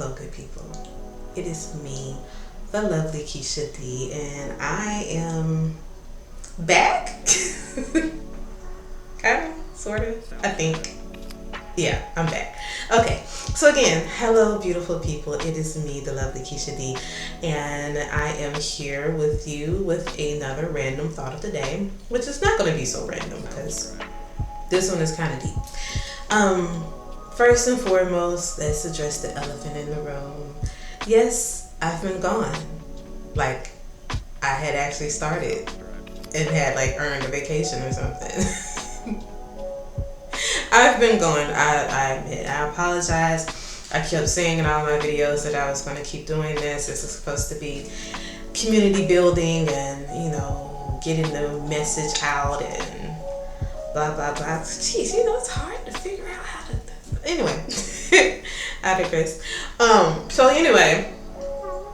Hello, good people. It is me, the lovely Keisha D, and I am back. Kind of, sort of, I think. Yeah, I'm back. Okay, so again, hello, beautiful people. It is me, the lovely Keisha D, and I am here with you with another random thought of the day, which is not going to be so random because this one is kind of deep. First and foremost, let's address the elephant in the room. Yes, I've been gone. Like, I had actually started and had like earned a vacation or something. I've been gone. I admit. I apologize. I kept saying in all my videos that I was going to keep doing this. This is supposed to be community building and, getting the message out and blah, blah, blah. Jeez, it's hard to figure out how to... Anyway, I digress. So anyway,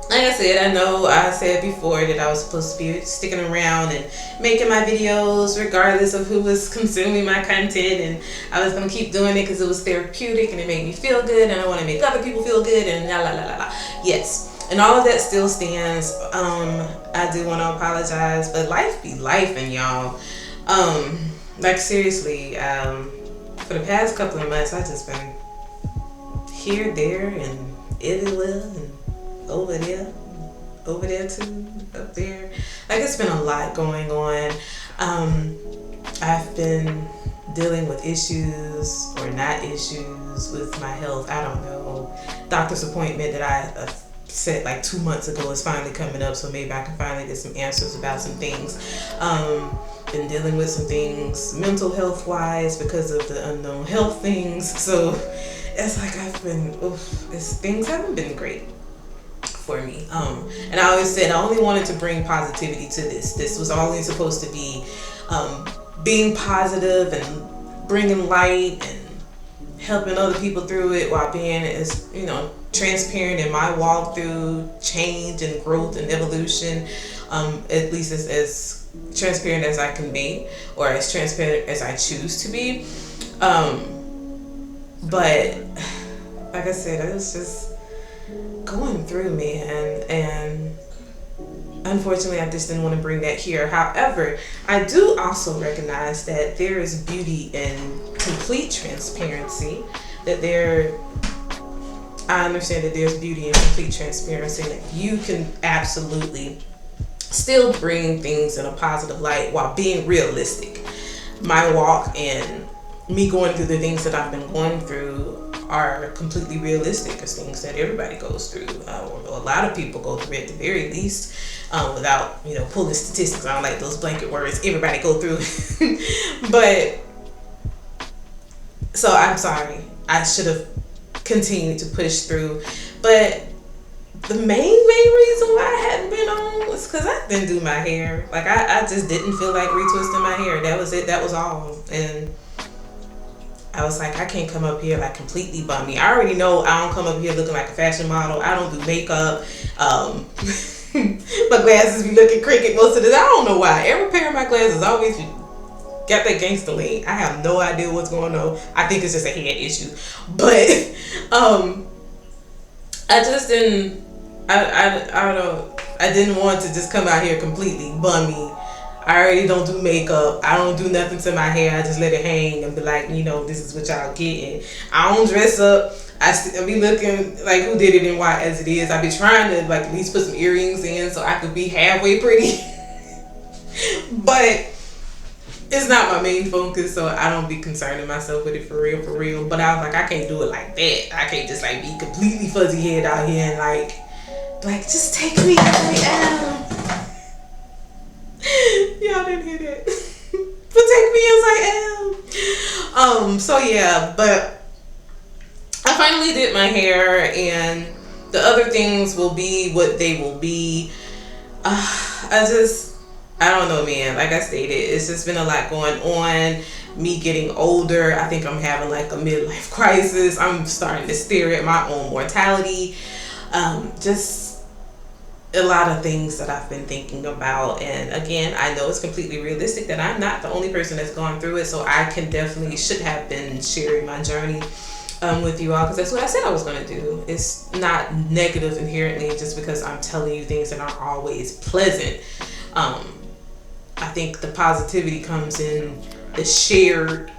like I said, I know I said before that I was supposed to be sticking around and making my videos regardless of who was consuming my content, and I was going to keep doing it because it was therapeutic and it made me feel good and I want to make other people feel good and la la la la la. Yes, and all of that still stands. I do want to apologize, but life be life, and y'all. Like seriously, for the past couple of months, I just been here, there, and everywhere, and over there too, up there. Like, it's been a lot going on. I've been dealing with issues or not issues with my health. I don't know. Doctor's appointment that I set like 2 months ago is finally coming up, so maybe I can finally get some answers about some things. Been dealing with some things mental health wise because of the unknown health things. So it's like I've been, things haven't been great for me. And I always said I only wanted to bring positivity to this. This was only supposed to be being positive and bringing light and helping other people through it while being as, transparent in my walk through change and growth and evolution, at least as transparent as I can be, or as transparent as I choose to be. But like I said, it was just going through, man, and unfortunately I just didn't want to bring that here. However, I do also recognize that there is beauty in complete transparency, I understand that there's beauty in complete transparency, and that you can absolutely still bring things in a positive light while being realistic. My walk and me going through the things that I've been going through are completely realistic as things that everybody goes through, or a lot of people go through at the very least, without pulling statistics. I don't like those blanket words. Everybody go through. But so I'm sorry, I should have continued to push through, but the main reason why I hadn't been on was because I didn't do my hair. Like, I just didn't feel like retwisting my hair. That was it. That was all. And I was like, I can't come up here like completely bummy. I already know I don't come up here looking like a fashion model. I don't do makeup. My glasses be looking crooked most of the time. I don't know why. Every pair of my glasses always got that gangster lean. I have no idea what's going on. I think it's just a head issue. But I just didn't. I didn't want to just come out here completely bummy. I already don't do makeup. I don't do nothing to my hair. I just let it hang and be like, this is what y'all getting. I don't dress up. I be looking like who did it and why as it is. I be trying to like at least put some earrings in so I could be halfway pretty. But it's not my main focus, so I don't be concerning myself with it for real. But I was like, I can't do it like that. I can't just like be completely fuzzy head out here and like just take me as I am. Y'all didn't hear that. But take me as I am. So yeah, but I finally did my hair, and the other things will be what they will be. I don't know, man. Like I stated, it's just been a lot going on. Me getting older, I think I'm having like a midlife crisis. I'm starting to stare at my own mortality. Just a lot of things that I've been thinking about. And again, I know it's completely realistic that I'm not the only person that's gone through it. So I can definitely should have been sharing my journey with you all, because that's what I said I was going to do. It's not negative inherently just because I'm telling you things that aren't always pleasant. I think the positivity comes in the shared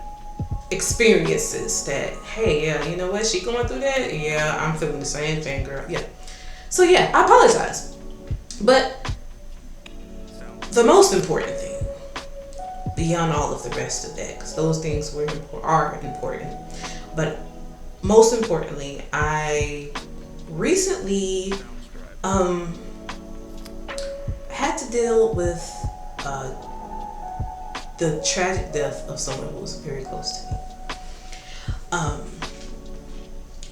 experiences that, hey, yeah, you know what, she going through that? Yeah, I'm feeling the same thing, girl. Yeah. So yeah, I apologize. But the most important thing, beyond all of the rest of that, because those things are important, but most importantly, I recently had to deal with the tragic death of someone who was very close to me.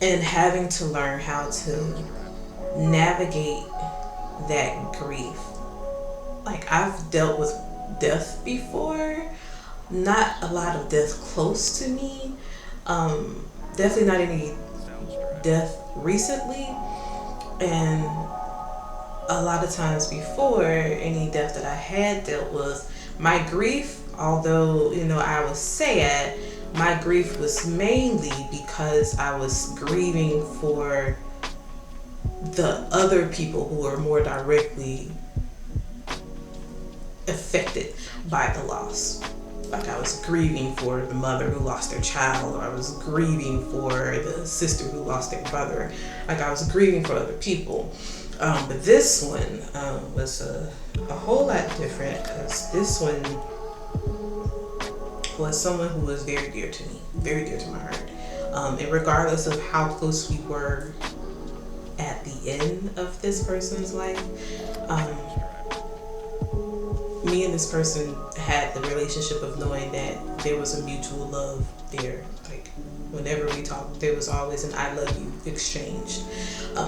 And having to learn how to navigate that grief. Like, I've dealt with death before, not a lot of death close to me. Definitely not any death recently. And a lot of times before any death that I had dealt with, my grief, although, I was sad, my grief was mainly because I was grieving for the other people who are more directly affected by the loss. Like, I was grieving for the mother who lost their child, or I was grieving for the sister who lost their brother. Like, I was grieving for other people. But this one was a whole lot different, because this one was someone who was very dear to me, very dear to my heart. And regardless of how close we were at the end of this person's life, me and this person had the relationship of knowing that there was a mutual love there. Like, whenever we talked, there was always an I love you exchange.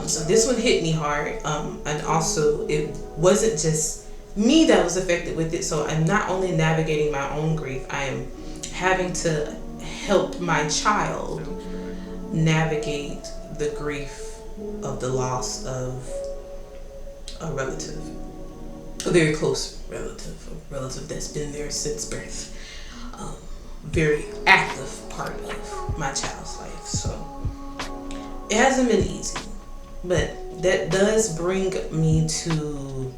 So this one hit me hard. And also, it wasn't just me that was affected with it. So I'm not only navigating my own grief, I am having to help my child navigate the grief of the loss of a relative. A very close relative, a relative that's been there since birth. Very active part of my child's life. So it hasn't been easy, but that does bring me to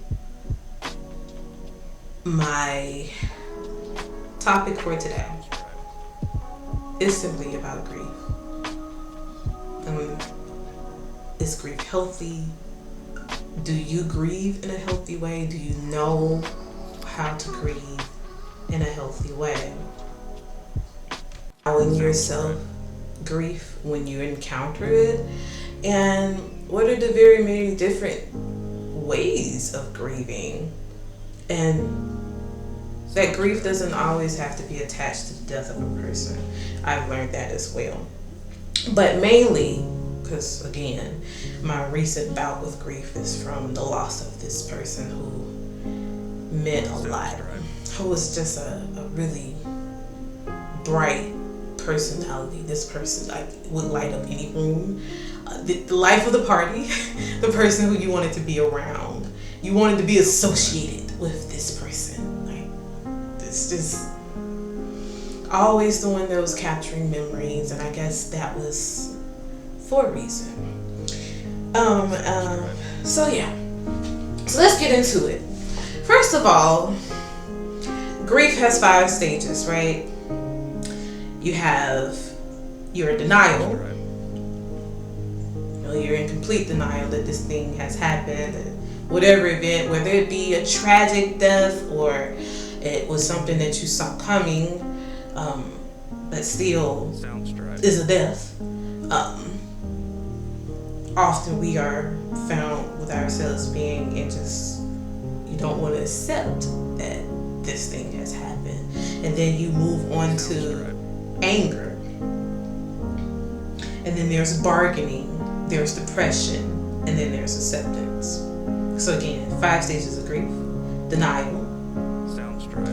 my topic for today. It's simply about grief. Is grief healthy? Do you grieve in a healthy way? Do you know how to grieve in a healthy way? Allowing yourself grief when you encounter it, and what are the very many different ways of grieving? And that grief doesn't always have to be attached to the death of a person. I've learned that as well. But mainly, because again, my recent bout with grief is from the loss of this person who meant a lot, who was just a really bright personality. This person would light up any room. The life of the party, the person who you wanted to be around. You wanted to be associated with this person. Like, it's just always the one that was capturing memories, and I guess that was for a reason. So yeah. So let's get into it. First of all, grief has 5 stages, right? You have your denial. You're in complete denial that this thing has happened, whatever event, whether it be a tragic death or it was something that you saw coming, but still is a death. Often we are found with ourselves being in just, you don't want to accept that this thing has happened. And then you move on to anger. And then there's bargaining, there's depression, and then there's acceptance. So again, 5 stages of grief: denial,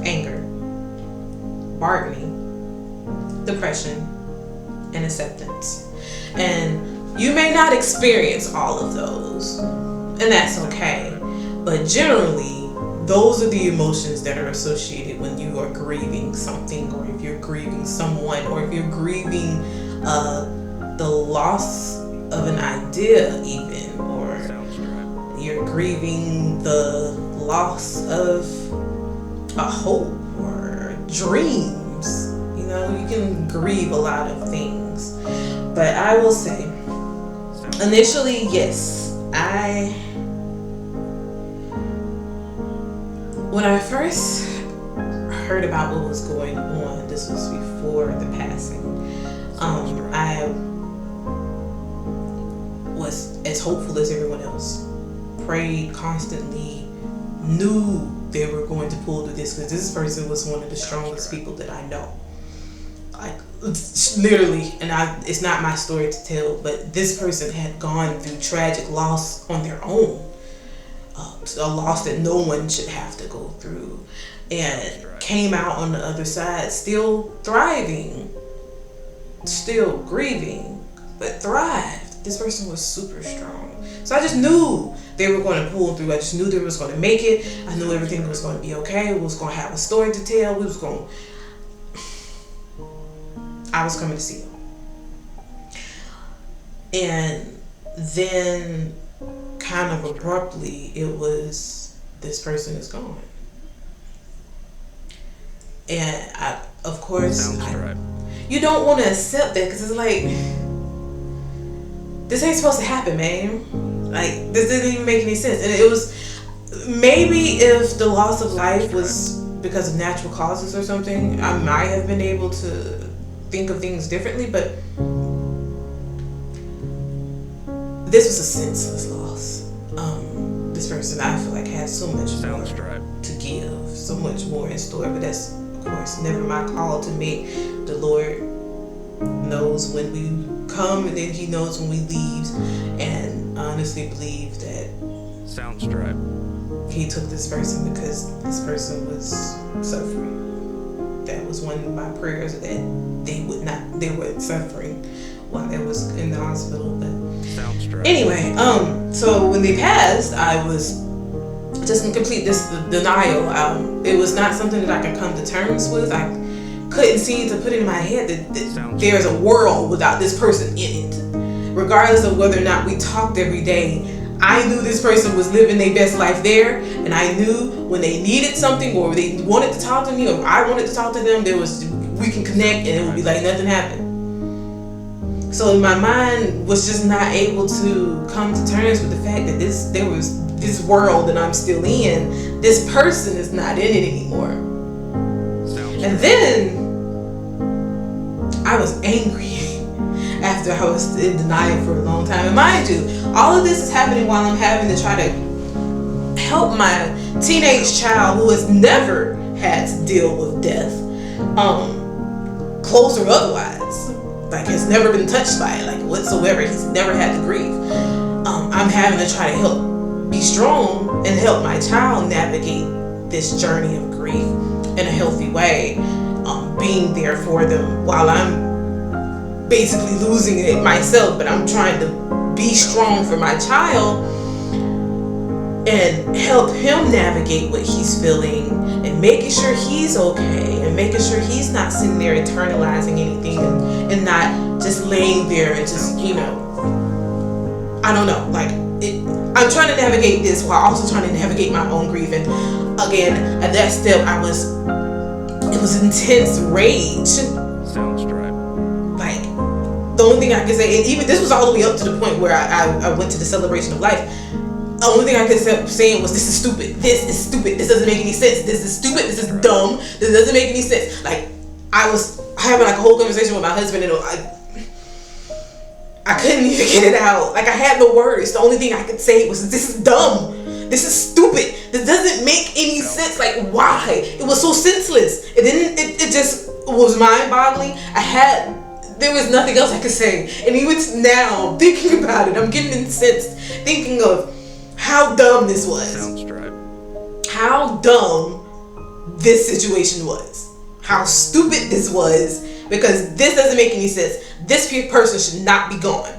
anger, bargaining, depression, and acceptance. And you may not experience all of those, and that's okay. But generally, those are the emotions that are associated when you are grieving something, or if you're grieving someone, or if you're grieving the loss of an idea, even, or you're grieving the loss of a hope or dreams. You know, you can grieve a lot of things. But I will say, initially, yes, when I first heard about what was going on, this was before the passing, I was as hopeful as everyone else. Prayed constantly, knew they were going to pull through this, because this person was one of the strongest people that I know. Like, literally, and it's not my story to tell, but this person had gone through tragic loss on their own. A loss that no one should have to go through, and came out on the other side still thriving, still grieving, but thrived. This person was super strong. So I just knew they were going to pull through. I just knew they was going to make it. I knew everything was going to be okay. We was going to have a story to tell. I was coming to see them. And then kind of abruptly, it was, this person is gone. And of course, you don't want to accept that, because it's like, this ain't supposed to happen, man. Like, this didn't even make any sense. And it was, maybe if the loss of life was because of natural causes or something, I might have been able to think of things differently, but this was a senseless loss. This person, I feel like, had so much more to give, so much more in store, but that's, of course, never my call to make. The Lord knows when we come, and then He knows when we leave, and I honestly believe that He took this person because this person was suffering. That was one of my prayers, that they weren't suffering while they was in the hospital. But anyway, so when they passed, I was just in complete denial. It was not something that I could come to terms with. I couldn't seem to put it in my head that there's a world without this person in it. Regardless of whether or not we talked every day, I knew this person was living their best life there, and I knew when they needed something, or they wanted to talk to me, or I wanted to talk to them, we can connect, and it would be like nothing happened. So my mind was just not able to come to terms with the fact that there was this world that I'm still in. This person is not in it anymore. And then I was angry after I was in denial for a long time. And mind you, all of this is happening while I'm having to try to help my teenage child, who has never had to deal with death, close or otherwise. Like, has never been touched by it, like, whatsoever. He's never had to grieve. I'm having to try to help be strong and help my child navigate this journey of grief in a healthy way, being there for them while I'm basically losing it myself, but I'm trying to be strong for my child and help him navigate what he's feeling, and making sure he's okay, and making sure he's not sitting there internalizing anything, and not just laying there and just, I don't know, like, I'm trying to navigate this while also trying to navigate my own grief. And again, at that step, it was intense rage. Like, the only thing I could say, and even this was all the way up to the point where I went to the celebration of life. The only thing I could keep saying was, this is stupid. This is stupid. This doesn't make any sense. This is stupid. This is dumb. This doesn't make any sense. Like, I was having like a whole conversation with my husband, and I couldn't even get it out. Like, I had no words. The only thing I could say was, this is dumb. This is stupid. This doesn't make any sense. Like, why? It was so senseless. It just was mind-boggling. There was nothing else I could say. And even now, thinking about it, I'm getting incensed, thinking of how dumb this was. How dumb this situation was. How stupid this was. Because this doesn't make any sense. This person should not be gone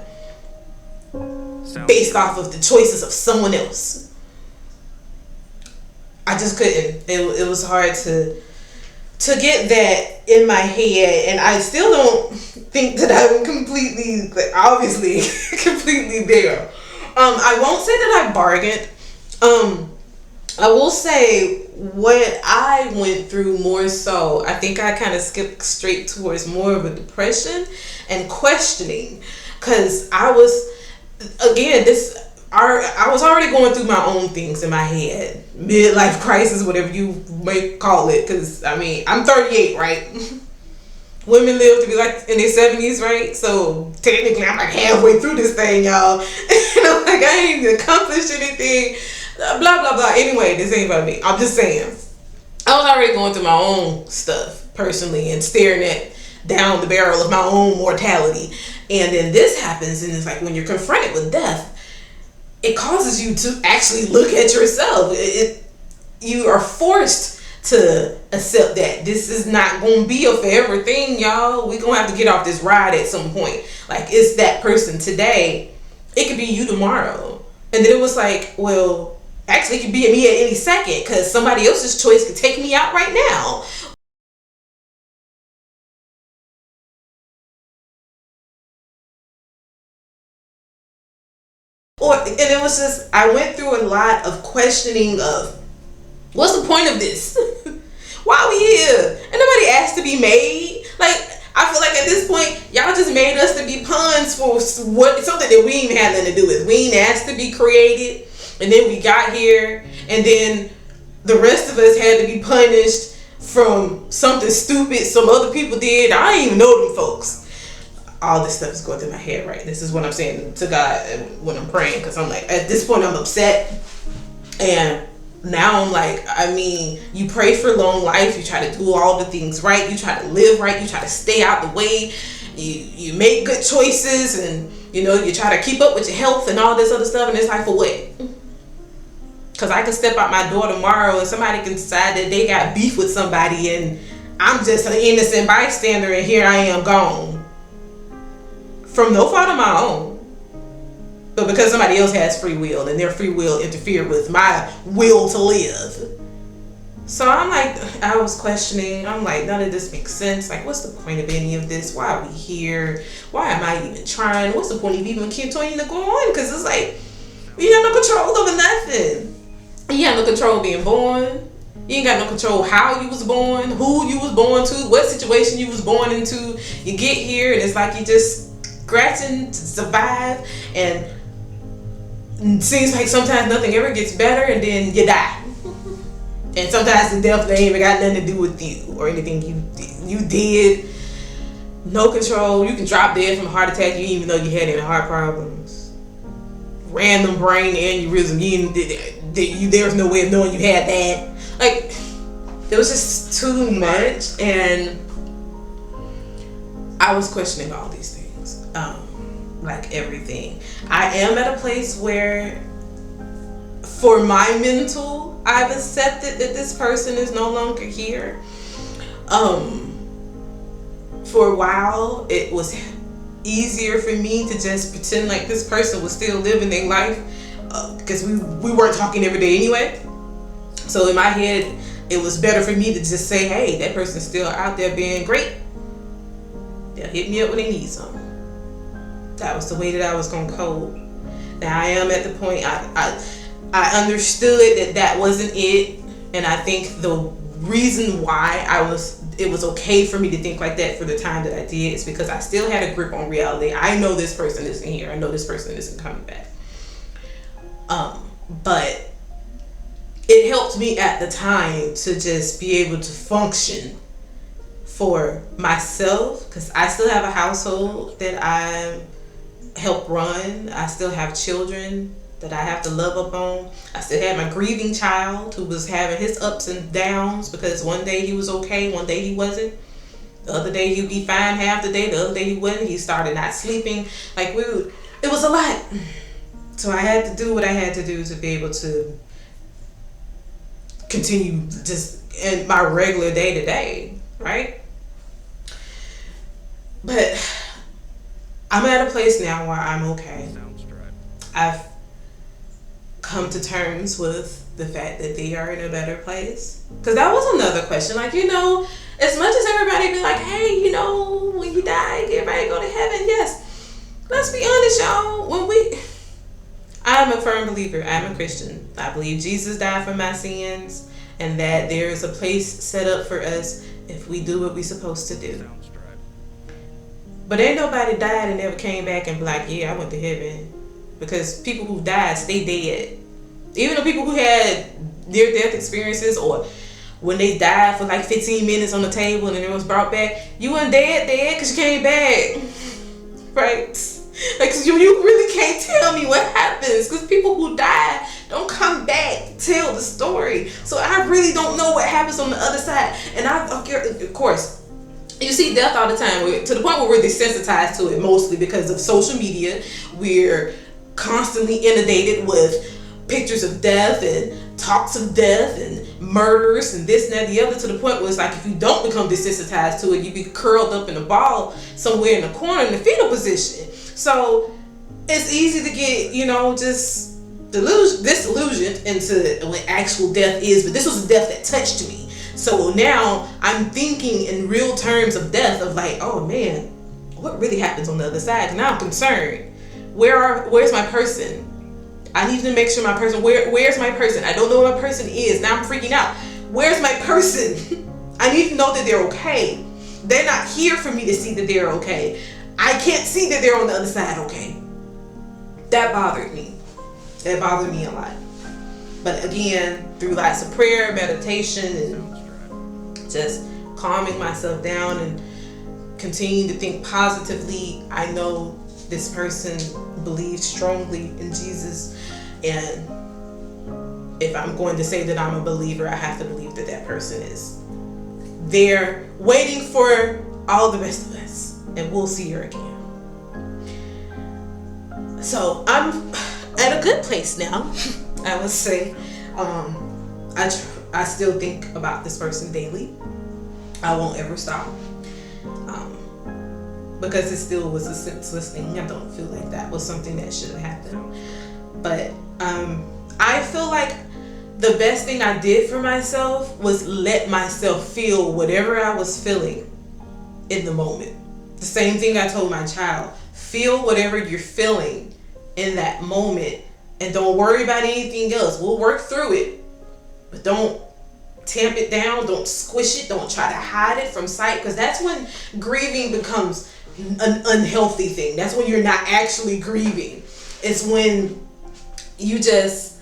based off of the choices of someone else. I just couldn't. It was hard to to get that in my head, and I still don't think that I'm completely, like, obviously, completely there. I won't say that I bargained. I will say what I went through more so, I think I kind of skipped straight towards more of a depression and questioning. Because I was, again, I was already going through my own things in my head. Midlife crisis, whatever you may call it. Because, I mean, I'm 38, right? Women live to be like in their 70s, right? So technically I'm like halfway through this thing, y'all. And I'm like, I ain't even accomplished anything. Blah, blah, blah. Anyway, this ain't about me. I'm just saying. I was already going through my own stuff personally and staring at down the barrel of my own mortality. And then this happens, and it's like when you're confronted with death, it causes you to actually look at yourself. You are forced to accept that this is not going to be a forever thing, y'all. We're going to have to get off this ride at some point. Like, it's that person today. It could be you tomorrow. And then it was like, well, actually it could be me at any second, because somebody else's choice could take me out right now. And it was just, I went through a lot of questioning of, what's the point of this? Why are we here? And nobody asked to be made. Like, I feel like at this point, y'all just made us to be pawns for something that we ain't had nothing to do with. We ain't asked to be created, and then we got here, and then the rest of us had to be punished from something stupid some other people did. I ain't even know them folks. All this stuff is going through my head, right? This is what I'm saying to God when I'm praying, because I'm like, at this point I'm upset, and now I'm like, I mean, you pray for long life, you try to do all the things right, you try to live right, you try to stay out the way, you make good choices, and you try to keep up with your health and all this other stuff, and it's like, for what? Because I can step out my door tomorrow and somebody can decide that they got beef with somebody, and I'm just an innocent bystander, and here I am gone from no fault of my own, but because somebody else has free will and their free will interfered with my will to live. So I'm like, I was questioning. I'm like, none of this makes sense. Like, what's the point of any of this? Why are we here? Why am I even trying? What's the point of even continuing to go on? Because it's like, you have no control over nothing. You have no control being born. You ain't got no control how you was born, who you was born to, what situation you was born into. You get here and it's like you just scratching to survive, and it seems like sometimes nothing ever gets better, and then you die. And sometimes the death ain't even got nothing to do with you or anything you did. No control. You can drop dead from a heart attack. You didn't even know you had any heart problems. Random brain aneurysm. There was no way of knowing you had that. Like, it was just too much, and I was questioning all these things. Like everything. I am at a place where, for my mental, I've accepted that this person is no longer here. For a while, it was easier for me to just pretend like this person was still living their life, because we weren't talking every day anyway. So in my head, it was better for me to just say, hey, that person's still out there being great. They'll hit me up when they need something. That was the way that I was going to code. Now I am at the point, I understood that wasn't it. And I think the reason why it was okay for me to think like that for the time that I did is because I still had a grip on reality. I know this person isn't here. I know this person isn't coming back. But it helped me at the time to just be able to function for myself, because I still have a household that I help run. I still have children that I have to love up on. I still had my grieving child who was having his ups and downs, because one day he was okay, one day he wasn't. The other day he'd be fine half the day, the other day he wouldn't. He started not sleeping. Like, it was a lot. So I had to do what I had to do to be able to continue just in my regular day to day, right? But I'm at a place now where I'm okay. I've come to terms with the fact that they are in a better place? Because that was another question. Like, as much as everybody be like, hey, when you die, everybody go to heaven. Yes. Let's be honest, y'all. I'm a firm believer. I'm a Christian. I believe Jesus died for my sins and that there is a place set up for us if we do what we're supposed to do. But ain't nobody died and never came back and be like, yeah, I went to heaven. Because people who died stay dead. Even the people who had near-death experiences, or when they died for like 15 minutes on the table and then it was brought back, you weren't dead because you came back. Right? Like, you really can't tell me what happens, because people who die don't come back to tell the story. So I really don't know what happens on the other side. And of course, you see death all the time, to the point where we're desensitized to it, mostly because of social media. We're constantly inundated with pictures of death and talks of death and murders and this and that and the other, to the point where it's like, if you don't become desensitized to it, you be curled up in a ball somewhere in the corner in the fetal position. So it's easy to get, just disillusioned into what actual death is. But this was a death that touched me. So now I'm thinking in real terms of death, of like, oh man, what really happens on the other side? Now I'm concerned. Where's my person? I need to make sure my person, where's my person? I don't know what my person is. Now I'm freaking out. Where's my person? I need to know that they're okay. They're not here for me to see that they're okay. I can't see that they're on the other side okay. That bothered me. That bothered me a lot. But again, through lots of prayer, meditation, and just calming myself down and continuing to think positively, I know this person believes strongly in Jesus. And if I'm going to say that I'm a believer, I have to believe that that person is there waiting for all the rest of us. And we'll see her again. So I'm at a good place now, I would say. I still think about this person daily. I won't ever stop. Because it still was a senseless thing. I don't feel like that was something that should have happened. But I feel like the best thing I did for myself was let myself feel whatever I was feeling in the moment. The same thing I told my child. Feel whatever you're feeling in that moment and don't worry about anything else. We'll work through it, but don't tamp it down. Don't squish it. Don't try to hide it from sight, because that's when grieving becomes an unhealthy thing. That's when you're not actually grieving. It's when you just,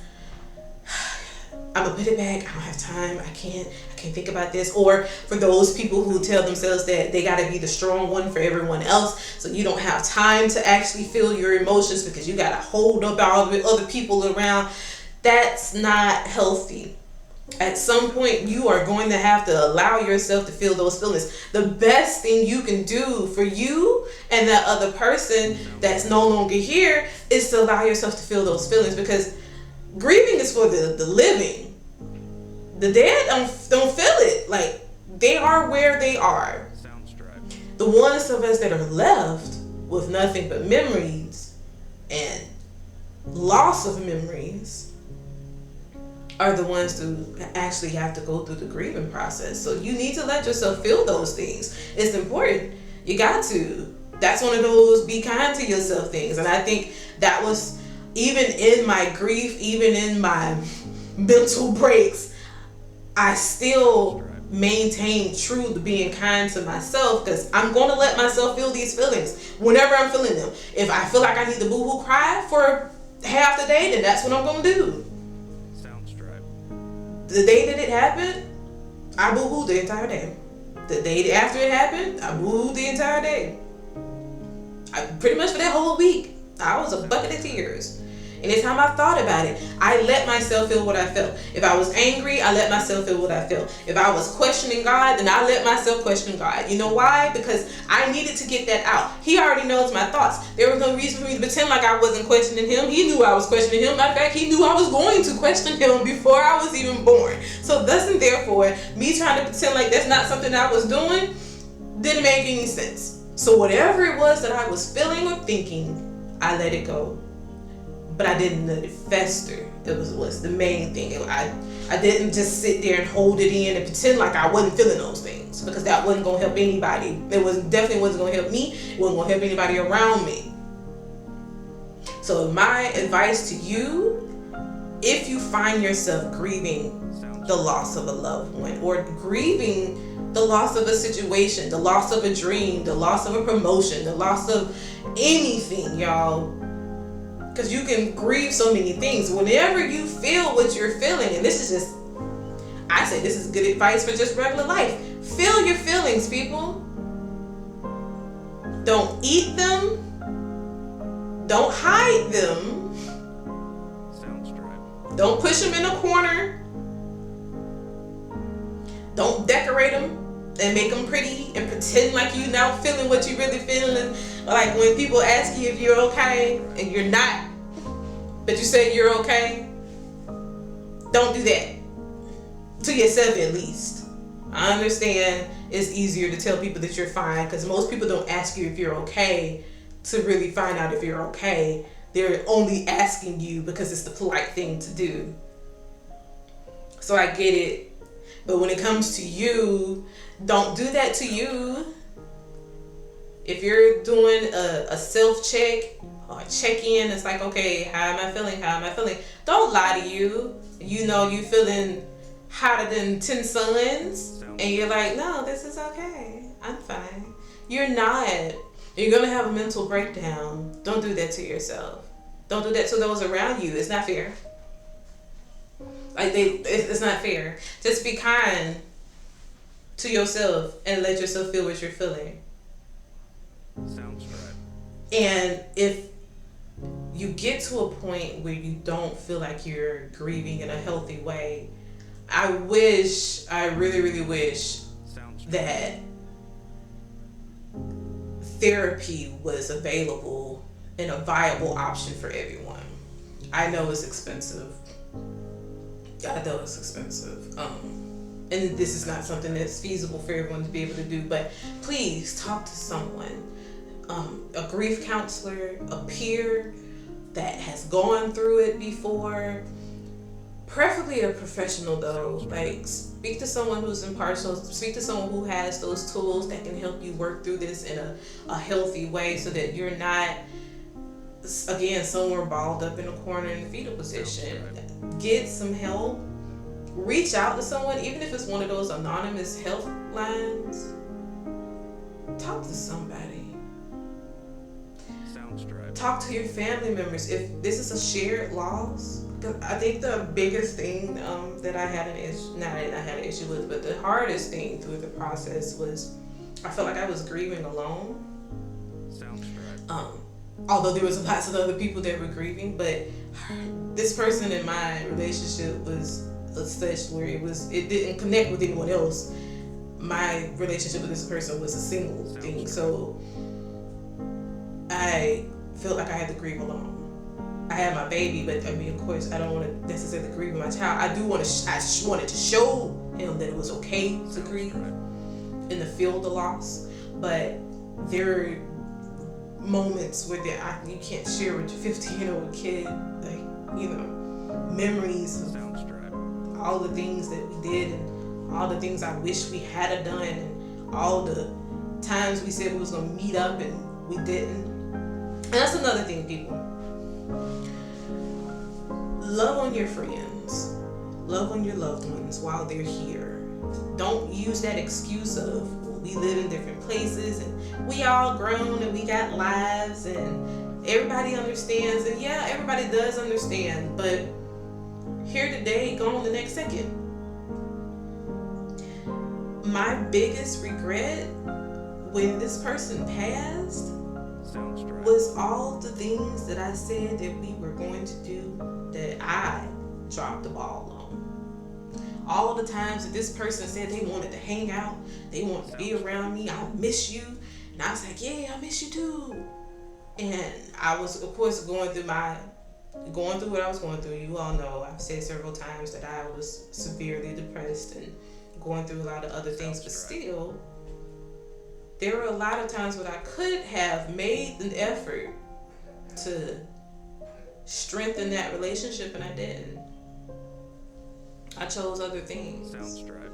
I'm gonna put it back. I don't have time. I can't think about this. Or for those people who tell themselves that they gotta be the strong one for everyone else, so you don't have time to actually feel your emotions because you gotta hold up all the other people around. That's not healthy. At some point, you are going to have to allow yourself to feel those feelings. The best thing you can do for you and that other person that's no longer here is to allow yourself to feel those feelings, because grieving is for the living. The dead don't feel it. Like, they are where they are. The ones of us that are left with nothing but memories and loss of memories are the ones who actually have to go through the grieving process. So you need to let yourself feel those things. It's important. You got to. That's one of those be kind to yourself things. And I think that was, even in my grief, even in my mental breaks, I still maintain true to being kind to myself, because I'm going to let myself feel these feelings whenever I'm feeling them. If I feel like I need to boo-hoo cry for half the day, then that's what I'm going to do. The day that it happened, I boo-hooed the entire day. The day after it happened, I boo-hooed the entire day. Pretty much for that whole week, I was a bucket of tears. Anytime I thought about it, I let myself feel what I felt. If I was angry, I let myself feel what I felt. If I was questioning God, then I let myself question God. You know why? Because I needed to get that out. He already knows my thoughts. There was no reason for me to pretend like I wasn't questioning him. He knew I was questioning him. Matter of fact, he knew I was going to question him before I was even born. So thus and therefore, me trying to pretend like that's not something I was doing didn't make any sense. So whatever it was that I was feeling or thinking, I let it go. but I didn't let it fester. It was the main thing. I didn't just sit there and hold it in and pretend like I wasn't feeling those things, because that wasn't gonna help anybody. Definitely wasn't gonna help me. It wasn't gonna help anybody around me. So my advice to you, if you find yourself grieving the loss of a loved one, or grieving the loss of a situation, the loss of a dream, the loss of a promotion, the loss of anything, y'all, because you can grieve so many things. Whenever you feel what you're feeling, and this is just, I say this is good advice for just regular life. Feel your feelings, people. Don't eat them. Don't hide them. Sounds right. Don't push them in a corner. Don't decorate them and make them pretty and pretend like you now feeling what you really feeling. Like when people ask you if you're okay and you're not, but you say you're okay, don't do that. To yourself at least. I understand it's easier to tell people that you're fine, because most people don't ask you if you're okay to really find out if you're okay. They're only asking you because it's the polite thing to do. So I get it. But when it comes to you, don't do that to you. If you're doing a self-check or check-in, it's like, okay, how am I feeling? How am I feeling? Don't lie to you. You know you feeling hotter than 10 suns. And you're like, no, this is okay. I'm fine. You're not. You're going to have a mental breakdown. Don't do that to yourself. Don't do that to those around you. It's not fair. It's not fair. Just be kind to yourself and let yourself feel what you're feeling. Sounds right. And if you get to a point where you don't feel like you're grieving in a healthy way, I really, really wish that therapy was available and a viable option for everyone. I know it's expensive. And this is not something that's feasible for everyone to be able to do, but please talk to someone, a grief counselor, a peer that has gone through it before, preferably a professional though. Like, speak to someone who's impartial, speak to someone who has those tools that can help you work through this in a healthy way, so that you're not, again, somewhere balled up in a corner in the fetal position. Get some help. Reach out to someone, even if it's one of those anonymous health lines. Talk to somebody. Sounds right. Talk to your family members. If this is a shared loss, I think the biggest thing that I had an issue with, but the hardest thing through the process was, I felt like I was grieving alone. Sounds right. Although there was lots of other people that were grieving, but this person in my relationship was such where it didn't connect with anyone else. My relationship with this person was a single thing, so I felt like I had to grieve alone. I had my baby, but I mean, of course, I don't want to necessarily grieve with my child. I do want to. I wanted to show him that it was okay to grieve and to feel the loss, but there are moments where you can't share with your 15-year-old kid, like, you know, memories of all the things that we did and all the things I wish we had done and all the times we said we was gonna meet up and we didn't. And that's another thing, people. Love on your friends. Love on your loved ones while they're here. Don't use that excuse of, well, we live in different places and we all grown and we got lives and everybody understands. And yeah, everybody does understand, but here today, gone the next second. My biggest regret when this person passed was all the things that I said that we were going to do that I dropped the ball on. All the times that this person said they wanted to hang out, they wanted to be around me, I miss you. And I was like, yeah, I miss you too. And I was, of course, going through what I was going through. You all know, I've said several times that I was severely depressed and going through a lot of other things, but still, there were a lot of times when I could have made an effort to strengthen that relationship, and I didn't. I chose other things. Soundstripe.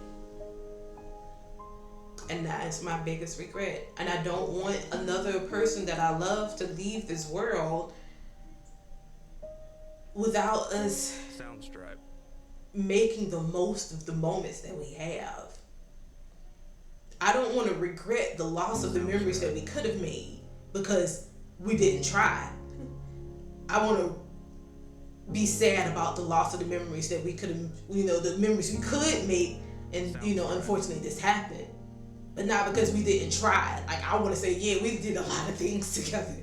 And that's my biggest regret. And I don't want another person that I love to leave this world without us Soundstripe. making the most of the moments that we have. I don't want to regret the loss of the memories that we could have made because we didn't try. I want to be sad about the loss of the memories that we could have, the memories we could make, and unfortunately this happened. But not because we didn't try. Like, I want to say, yeah, we did a lot of things together.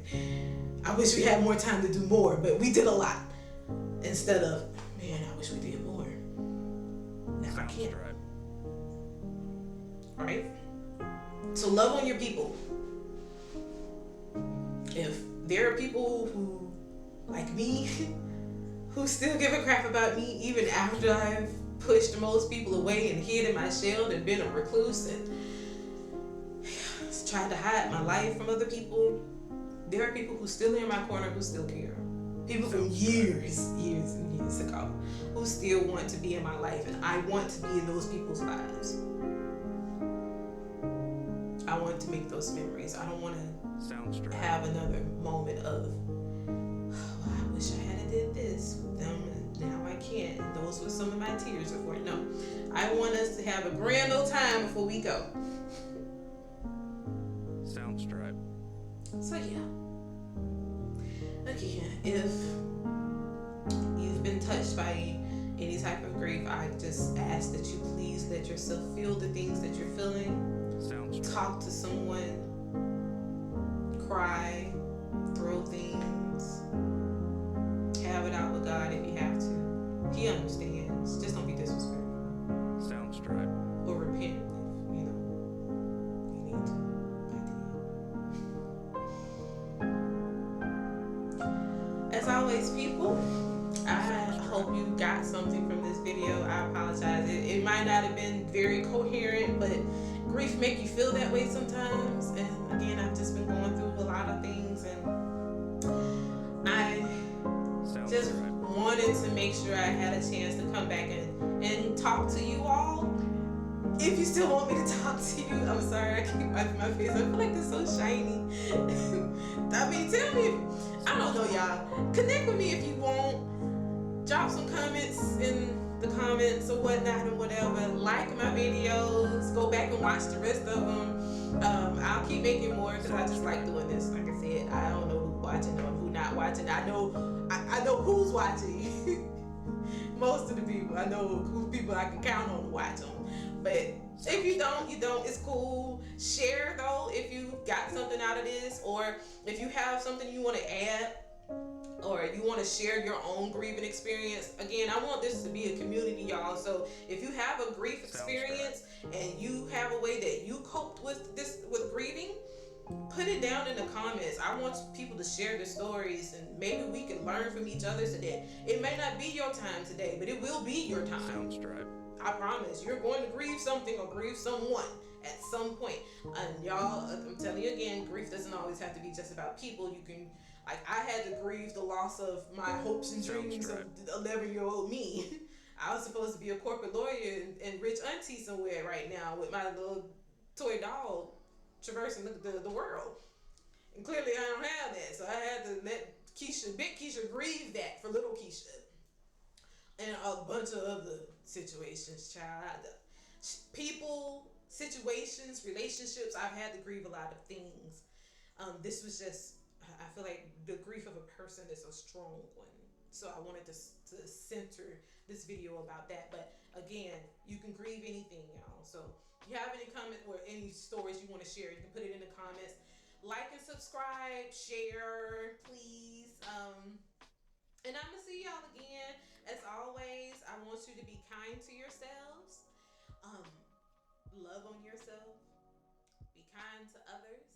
I wish we had more time to do more, but we did a lot. Instead of, man, I wish we did more. Now I can't. Right? So love on your people. If there are people who, like me, who still give a crap about me even after I've pushed most people away and hid in my shell and been a recluse and tried to hide my life from other people, there are people who still in my corner who still care. People from years and years ago who still want to be in my life, and I want to be in those people's lives. I want to make those memories. I don't want to have another moment of, oh, I wish I had did this with them and now I can't. And those were some of my tears before. No, I want us to have a grand old time before we go. Soundstripe. So yeah. Again, if you've been touched by any type of grief, I just ask that you please let yourself feel the things that you're feeling. Soundstripe. Talk to someone. Cry. Throw things. Have it out with God if you have to. He understands. Just don't be disrespectful. Soundstripe. Or repent if, you need to. As always, people, I hope you got something from this video. I apologize. It might not have been very coherent, but grief make you feel that way sometimes. And again, I've just been going through a lot of things, and I just wanted to make sure I had a chance to come back and talk to you all. If you still want me to talk to you, I'm sorry, I keep wiping my face. I feel like it's so shiny. I mean, tell me if, I don't know, y'all. Connect with me if you want. Drop some comments in the comments or whatnot or whatever. Like my videos. Go back and watch the rest of them. I'll keep making more because I just like doing this. Like I said, I don't know who's watching or who's not watching. I know who's watching. Most of the people. I know who people I can count on to watch them. But if you don't, you don't. It's cool. Share though if you got something out of this, or if you have something you want to add, or you want to share your own grieving experience. Again, I want this to be a community, y'all. So if you have a grief experience and you have a way that you coped with this, with grieving, put it down in the comments. I want people to share their stories, and maybe we can learn from each other today. It may not be your time today, but it will be your time. Soundstripe. I promise. You're going to grieve something or grieve someone at some point. And y'all, I'm telling you again, grief doesn't always have to be just about people. You can, like, I had to grieve the loss of my hopes and dreams of 11-year-old me. I was supposed to be a corporate lawyer and rich auntie somewhere right now with my little toy doll traversing the world. And clearly I don't have that. So I had to let Big Keisha grieve that for little Keisha. And a bunch of other situations, child. People, situations, relationships, I've had to grieve a lot of things. This was just, I feel like the grief of a person is a strong one. So I wanted to center this video about that. But again, you can grieve anything, y'all. So if you have any comments or any stories you want to share, you can put it in the comments. Like and subscribe, share, please. And I'm going to see y'all again. As always, I want you to be kind to yourselves. Love on yourself. Be kind to others.